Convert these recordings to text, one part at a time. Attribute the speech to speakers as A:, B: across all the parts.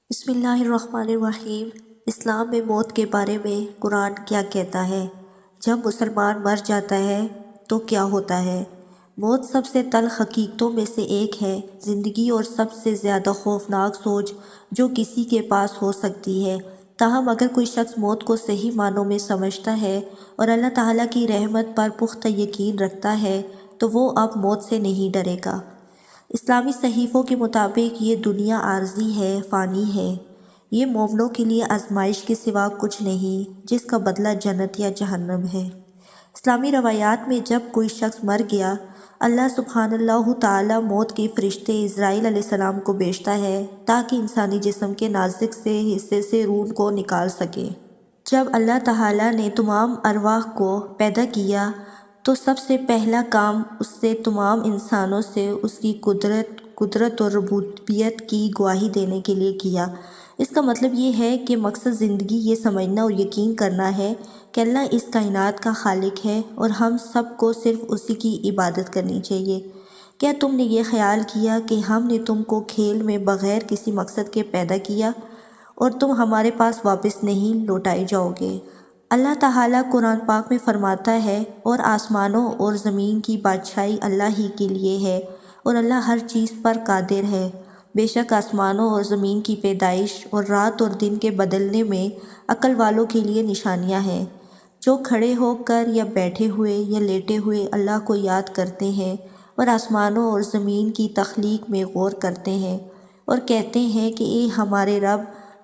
A: بسم اللہ الرحمن الرحیم۔ اسلام میں موت کے بارے میں قرآن کیا کہتا ہے؟ جب مسلمان مر جاتا ہے تو کیا ہوتا ہے؟ موت سب سے تلخ حقیقتوں میں سے ایک ہے، زندگی اور سب سے زیادہ خوفناک سوچ جو کسی کے پاس ہو سکتی ہے۔ تاہم اگر کوئی شخص موت کو صحیح معنوں میں سمجھتا ہے اور اللہ تعالیٰ کی رحمت پر پختہ یقین رکھتا ہے تو وہ اب موت سے نہیں ڈرے گا۔ اسلامی صحیفوں کے مطابق یہ دنیا عارضی ہے، فانی ہے۔ یہ مومنوں کے لیے آزمائش کے سوا کچھ نہیں، جس کا بدلہ جنت یا جہنم ہے۔ اسلامی روایات میں جب کوئی شخص مر گیا، اللہ سبحانہ اللہ تعالیٰ موت کے فرشتے عزرائیل علیہ السلام کو بھیجتا ہے تاکہ انسانی جسم کے نازک سے حصے سے روح کو نکال سکے۔ جب اللہ تعالیٰ نے تمام ارواح کو پیدا کیا تو سب سے پہلا کام اس سے تمام انسانوں سے اس کی قدرت اور ربوبیت کی گواہی دینے کے لیے کیا۔ اس کا مطلب یہ ہے کہ مقصد زندگی یہ سمجھنا اور یقین کرنا ہے کہ اللہ اس کائنات کا خالق ہے اور ہم سب کو صرف اسی کی عبادت کرنی چاہیے۔ کیا تم نے یہ خیال کیا کہ ہم نے تم کو کھیل میں بغیر کسی مقصد کے پیدا کیا اور تم ہمارے پاس واپس نہیں لوٹائے جاؤ گے؟ اللہ تعالیٰ قرآن پاک میں فرماتا ہے، اور آسمانوں اور زمین کی بادشاہی اللہ ہی کے لیے ہے اور اللہ ہر چیز پر قادر ہے۔ بے شک آسمانوں اور زمین کی پیدائش اور رات اور دن کے بدلنے میں عقل والوں کے لیے نشانیاں ہیں، جو کھڑے ہو کر یا بیٹھے ہوئے یا لیٹے ہوئے اللہ کو یاد کرتے ہیں اور آسمانوں اور زمین کی تخلیق میں غور کرتے ہیں اور کہتے ہیں کہ اے ہمارے رب،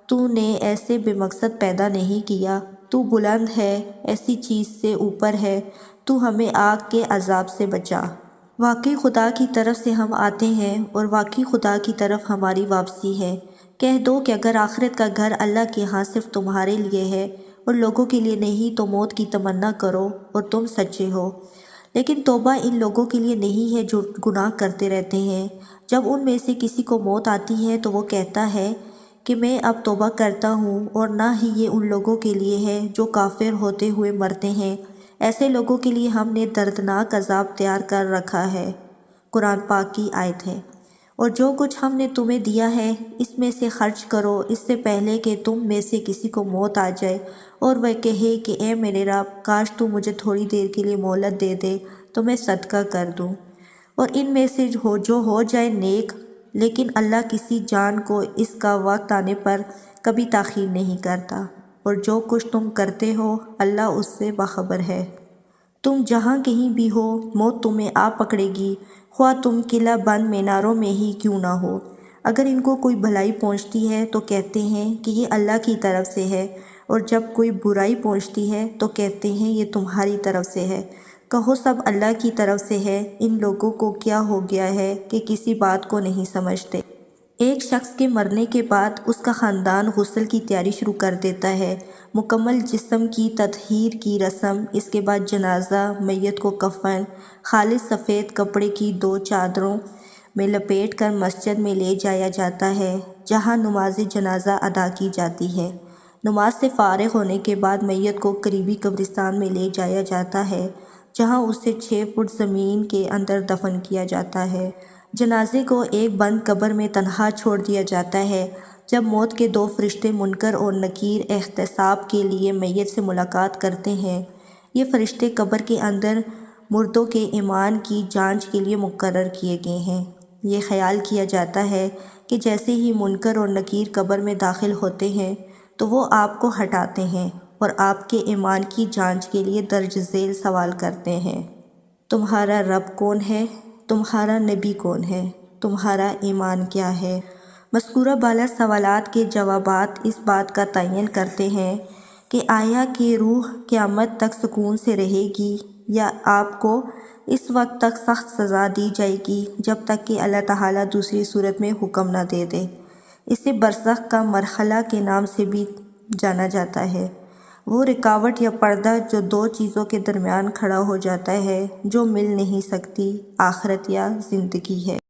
A: تو نے ایسے بے مقصد پیدا نہیں کیا، تو بلند ہے، ایسی چیز سے اوپر ہے، تو ہمیں آگ کے عذاب سے بچا۔ واقعی خدا کی طرف سے ہم آتے ہیں اور واقعی خدا کی طرف ہماری واپسی ہے۔ کہہ دو کہ اگر آخرت کا گھر اللہ کے ہاں صرف تمہارے لیے ہے اور لوگوں کے لیے نہیں تو موت کی تمنا کرو اور تم سچے ہو۔ لیکن توبہ ان لوگوں کے لیے نہیں ہے جو گناہ کرتے رہتے ہیں۔ جب ان میں سے کسی کو موت آتی ہے تو وہ کہتا ہے کہ میں اب توبہ کرتا ہوں، اور نہ ہی یہ ان لوگوں کے لیے ہے جو کافر ہوتے ہوئے مرتے ہیں۔ ایسے لوگوں کے لیے ہم نے دردناک عذاب تیار کر رکھا ہے۔ قرآن پاک کی آیت ہے۔ اور جو کچھ ہم نے تمہیں دیا ہے اس میں سے خرچ کرو، اس سے پہلے کہ تم میں سے کسی کو موت آ جائے اور وہ کہے کہ اے میرے رب، کاش تو مجھے تھوڑی دیر کے لیے مہلت دے دے تو میں صدقہ کر دوں۔ اور ان میں سے جو ہو جائے نیک، لیکن اللہ کسی جان کو اس کا وقت آنے پر کبھی تاخیر نہیں کرتا، اور جو کچھ تم کرتے ہو اللہ اس سے باخبر ہے۔ تم جہاں کہیں بھی ہو، موت تمہیں آ پکڑے گی، خواہ تم قلعہ بند میناروں میں ہی کیوں نہ ہو۔ اگر ان کو کوئی بھلائی پہنچتی ہے تو کہتے ہیں کہ یہ اللہ کی طرف سے ہے، اور جب کوئی برائی پہنچتی ہے تو کہتے ہیں یہ تمہاری طرف سے ہے۔ کہو سب اللہ کی طرف سے ہے، ان لوگوں کو کیا ہو گیا ہے کہ کسی بات کو نہیں سمجھتے۔ ایک شخص کے مرنے کے بعد اس کا خاندان غسل کی تیاری شروع کر دیتا ہے، مکمل جسم کی تطہیر کی رسم۔ اس کے بعد جنازہ، میت کو کفن، خالص سفید کپڑے کی 2 چادروں میں لپیٹ کر مسجد میں لے جایا جاتا ہے، جہاں نماز جنازہ ادا کی جاتی ہے۔ نماز سے فارغ ہونے کے بعد میت کو قریبی قبرستان میں لے جایا جاتا ہے، جہاں اسے 6 فٹ زمین کے اندر دفن کیا جاتا ہے۔ جنازے کو ایک بند قبر میں تنہا چھوڑ دیا جاتا ہے۔ جب موت کے 2 فرشتے منکر اور نکیر احتساب کے لیے میت سے ملاقات کرتے ہیں، یہ فرشتے قبر کے اندر مردوں کے ایمان کی جانچ کے لیے مقرر کیے گئے ہیں۔ یہ خیال کیا جاتا ہے کہ جیسے ہی منکر اور نکیر قبر میں داخل ہوتے ہیں تو وہ آپ کو ہٹاتے ہیں اور آپ کے ایمان کی جانچ کے لیے درج ذیل سوال کرتے ہیں: تمہارا رب کون ہے؟ تمہارا نبی کون ہے؟ تمہارا ایمان کیا ہے؟ مذکورہ بالا سوالات کے جوابات اس بات کا تعین کرتے ہیں کہ آیا کہ روح قیامت تک سکون سے رہے گی، یا آپ کو اس وقت تک سخت سزا دی جائے گی جب تک کہ اللہ تعالیٰ دوسری صورت میں حکم نہ دے دے۔ اسے برزخ کا مرحلہ کے نام سے بھی جانا جاتا ہے، وہ رکاوٹ یا پردہ جو 2 چیزوں کے درمیان کھڑا ہو جاتا ہے جو مل نہیں سکتی، آخرت یا زندگی ہے۔